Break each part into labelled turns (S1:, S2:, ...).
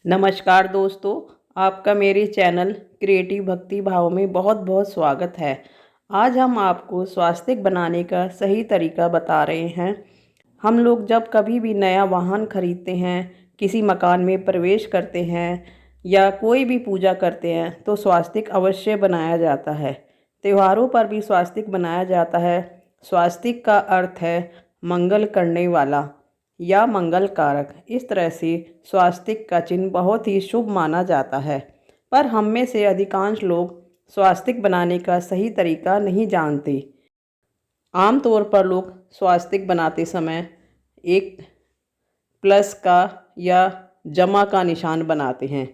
S1: नमस्कार दोस्तों, आपका मेरे चैनल क्रिएटिव भक्ति भाव में बहुत बहुत स्वागत है। आज हम आपको स्वास्तिक बनाने का सही तरीका बता रहे हैं। हम लोग जब कभी भी नया वाहन खरीदते हैं, किसी मकान में प्रवेश करते हैं या कोई भी पूजा करते हैं तो स्वास्तिक अवश्य बनाया जाता है। त्योहारों पर भी स्वास्तिक बनाया जाता है। स्वास्तिक का अर्थ है मंगल करने वाला या मंगल कारक। इस तरह से स्वास्तिक का चिन्ह बहुत ही शुभ माना जाता है, पर हम में से अधिकांश लोग स्वास्तिक बनाने का सही तरीका नहीं जानते। आमतौर पर लोग स्वास्तिक बनाते समय एक प्लस का या जमा का निशान बनाते हैं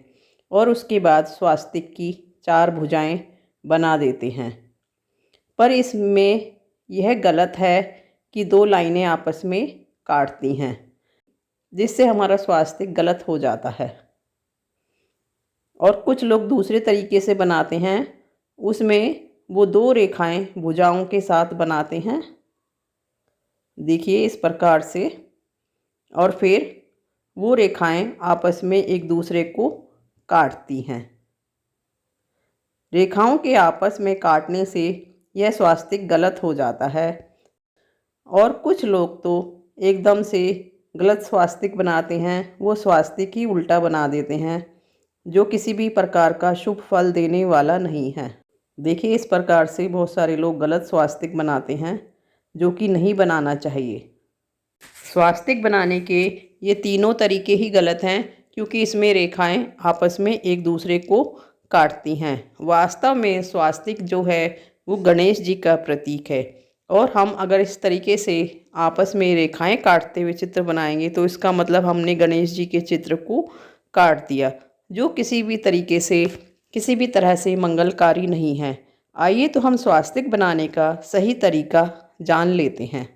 S1: और उसके बाद स्वास्तिक की 4 भुजाएं बना देते हैं। पर इसमें यह गलत है कि 2 लाइनें आपस में काटती हैं, जिससे हमारा स्वास्तिक गलत हो जाता है। और कुछ लोग दूसरे तरीके से बनाते हैं, उसमें वो 2 रेखाएं भुजाओं के साथ बनाते हैं, देखिए इस प्रकार से, और फिर वो रेखाएं आपस में एक दूसरे को काटती हैं। रेखाओं के आपस में काटने से यह स्वास्तिक गलत हो जाता है। और कुछ लोग तो एकदम से गलत स्वास्तिक बनाते हैं, वो स्वास्तिक ही उल्टा बना देते हैं, जो किसी भी प्रकार का शुभ फल देने वाला नहीं है। देखिए इस प्रकार से बहुत सारे लोग गलत स्वास्तिक बनाते हैं, जो कि नहीं बनाना चाहिए। स्वास्तिक बनाने के ये तीनों तरीके ही गलत हैं, क्योंकि इसमें रेखाएं आपस में एक दूसरे को काटती हैं। वास्तव में स्वास्तिक जो है वो गणेश जी का प्रतीक है, और हम अगर इस तरीके से आपस में रेखाएं काटते हुए चित्र बनाएंगे तो इसका मतलब हमने गणेश जी के चित्र को काट दिया, जो किसी भी तरीके से किसी भी तरह से मंगलकारी नहीं है। आइए तो हम स्वास्तिक बनाने का सही तरीका जान लेते हैं।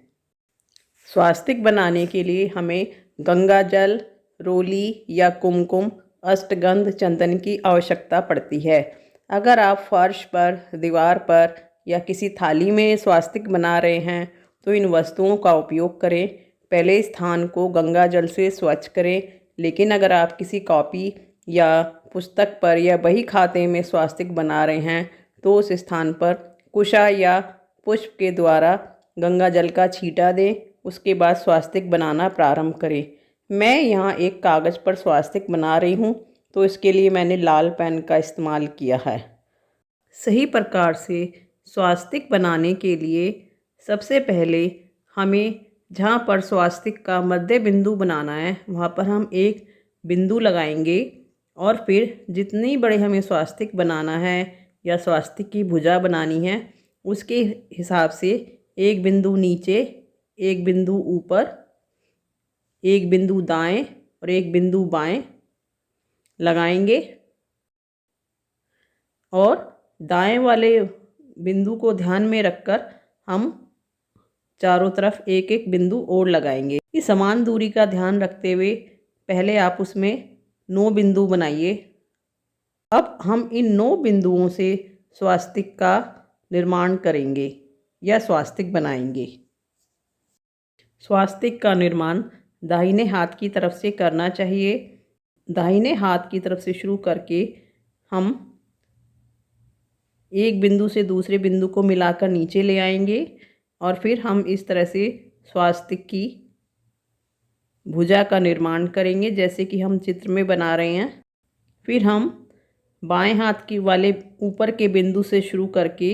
S1: स्वास्तिक बनाने के लिए हमें गंगा जल, रोली या कुमकुम, अष्टगंध, चंदन की आवश्यकता पड़ती है। अगर आप फर्श पर, दीवार पर या किसी थाली में स्वास्तिक बना रहे हैं तो इन वस्तुओं का उपयोग करें। पहले स्थान को गंगा जल से स्वच्छ करें, लेकिन अगर आप किसी कॉपी या पुस्तक पर या बही खाते में स्वास्तिक बना रहे हैं तो उस स्थान पर कुशा या पुष्प के द्वारा गंगा जल का छींटा दें। उसके बाद स्वास्तिक बनाना प्रारंभ करें। मैं यहाँ एक कागज़ पर स्वास्तिक बना रही हूँ, तो इसके लिए मैंने लाल पेन का इस्तेमाल किया है। सही प्रकार से स्वास्तिक बनाने के लिए सबसे पहले हमें जहाँ पर स्वास्तिक का मध्य बिंदु बनाना है वहाँ पर हम एक बिंदु लगाएंगे, और फिर जितनी बड़े हमें स्वास्तिक बनाना है या स्वास्तिक की भुजा बनानी है उसके हिसाब से एक बिंदु नीचे, एक बिंदु ऊपर, एक बिंदु दाएं और एक बिंदु बाएं लगाएंगे। और दाएं वाले बिंदु को ध्यान में रखकर हम चारों तरफ एक एक बिंदु और लगाएंगे। इस समान दूरी का ध्यान रखते हुए पहले आप उसमें 9 बिंदु बनाइए। अब हम इन 9 बिंदुओं से स्वास्तिक का निर्माण करेंगे या स्वास्तिक बनाएंगे। स्वास्तिक का निर्माण दाहिने हाथ की तरफ से करना चाहिए। दाहिने हाथ की तरफ से शुरू करके हम एक बिंदु से दूसरे बिंदु को मिलाकर नीचे ले आएंगे, और फिर हम इस तरह से स्वास्तिक की भुजा का निर्माण करेंगे जैसे कि हम चित्र में बना रहे हैं। फिर हम बाएं हाथ की वाले ऊपर के बिंदु से शुरू करके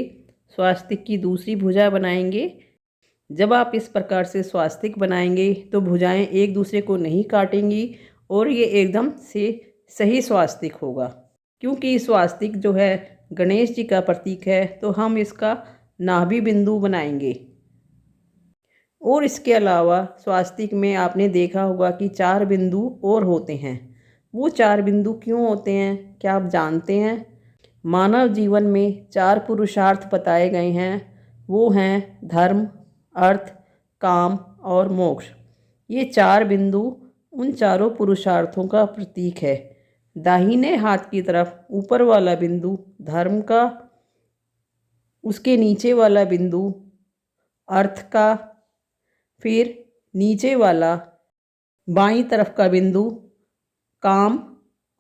S1: स्वास्तिक की दूसरी भुजा बनाएंगे। जब आप इस प्रकार से स्वास्तिक बनाएंगे तो भुजाएं एक दूसरे को नहीं काटेंगी और ये एकदम से सही स्वास्तिक होगा। क्योंकि स्वास्तिक जो है गणेश जी का प्रतीक है, तो हम इसका नाभि बिंदु बनाएंगे। और इसके अलावा स्वास्तिक में आपने देखा होगा कि 4 बिंदु और होते हैं। वो 4 बिंदु क्यों होते हैं, क्या आप जानते हैं? मानव जीवन में 4 पुरुषार्थ बताए गए हैं। वो हैं धर्म, अर्थ, काम और मोक्ष। ये 4 बिंदु उन चारों पुरुषार्थों का प्रतीक है। दाहिने हाथ की तरफ ऊपर वाला बिंदु धर्म का, उसके नीचे वाला बिंदु अर्थ का, फिर नीचे वाला बाईं तरफ का बिंदु काम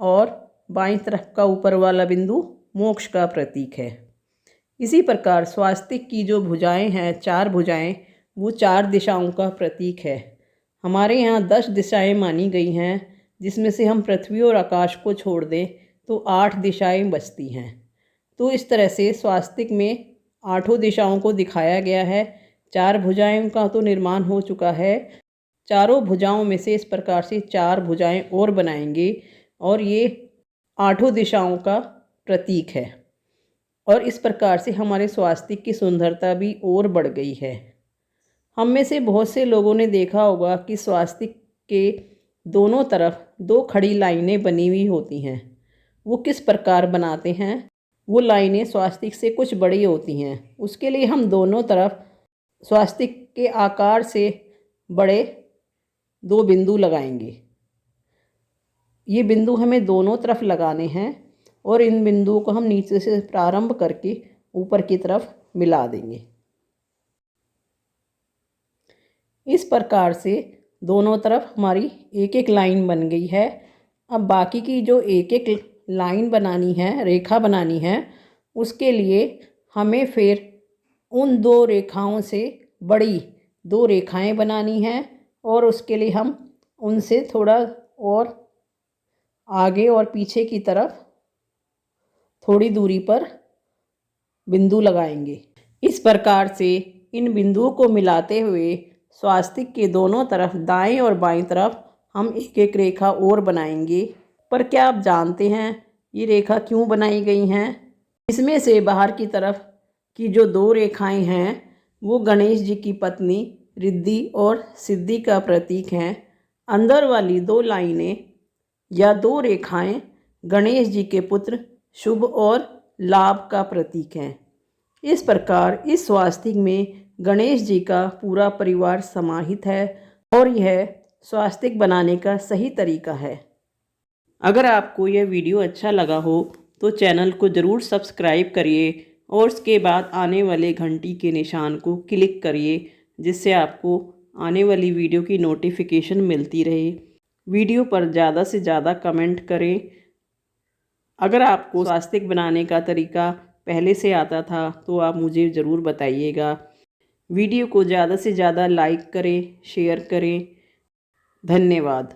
S1: और बाईं तरफ का ऊपर वाला बिंदु मोक्ष का प्रतीक है। इसी प्रकार स्वास्तिक की जो भुजाएं हैं, 4 भुजाएं, वो 4 दिशाओं का प्रतीक है। हमारे यहाँ 10 दिशाएं मानी गई हैं, जिसमें से हम पृथ्वी और आकाश को छोड़ दें तो 8 दिशाएं बचती हैं। तो इस तरह से स्वास्तिक में 8 दिशाओं को दिखाया गया है। 4 भुजाएं का तो निर्माण हो चुका है। चारों भुजाओं में से इस प्रकार से 4 भुजाएं और बनाएंगे और ये 8 दिशाओं का प्रतीक है। और इस प्रकार से हमारे स्वास्तिक की सुंदरता भी और बढ़ गई है। हम में से बहुत से लोगों ने देखा होगा कि स्वास्तिक के दोनों तरफ 2 खड़ी लाइनें बनी हुई होती हैं। वो किस प्रकार बनाते हैं? वो लाइनें स्वास्तिक से कुछ बड़ी होती हैं। उसके लिए हम दोनों तरफ स्वास्तिक के आकार से बड़े 2 बिंदु लगाएंगे। ये बिंदु हमें दोनों तरफ लगाने हैं और इन बिंदुओं को हम नीचे से प्रारंभ करके ऊपर की तरफ मिला देंगे। इस प्रकार से दोनों तरफ हमारी एक एक लाइन बन गई है। अब बाकी की जो एक एक लाइन बनानी है, रेखा बनानी है, उसके लिए हमें फिर उन 2 रेखाओं से बड़ी 2 रेखाएं बनानी हैं और उसके लिए हम उनसे थोड़ा और आगे और पीछे की तरफ थोड़ी दूरी पर बिंदु लगाएंगे। इस प्रकार से इन बिंदुओं को मिलाते हुए स्वास्तिक के दोनों तरफ दाएं और बाएं तरफ हम एक एक रेखा और बनाएंगे। पर क्या आप जानते हैं ये रेखा क्यों बनाई गई हैं? इसमें से बाहर की तरफ की जो 2 रेखाएं हैं वो गणेश जी की पत्नी रिद्धि और सिद्धि का प्रतीक हैं। अंदर वाली 2 लाइनें या 2 रेखाएं गणेश जी के पुत्र शुभ और लाभ का प्रतीक हैं। इस प्रकार इस स्वास्तिक में गणेश जी का पूरा परिवार समाहित है और यह स्वास्तिक बनाने का सही तरीका है। अगर आपको यह वीडियो अच्छा लगा हो तो चैनल को ज़रूर सब्सक्राइब करिए और उसके बाद आने वाले घंटी के निशान को क्लिक करिए, जिससे आपको आने वाली वीडियो की नोटिफिकेशन मिलती रहे। वीडियो पर ज़्यादा से ज़्यादा कमेंट करें। अगर आपको स्वास्तिक बनाने का तरीका पहले से आता था तो आप मुझे ज़रूर बताइएगा। वीडियो को ज़्यादा से ज़्यादा लाइक करें, शेयर करें। धन्यवाद।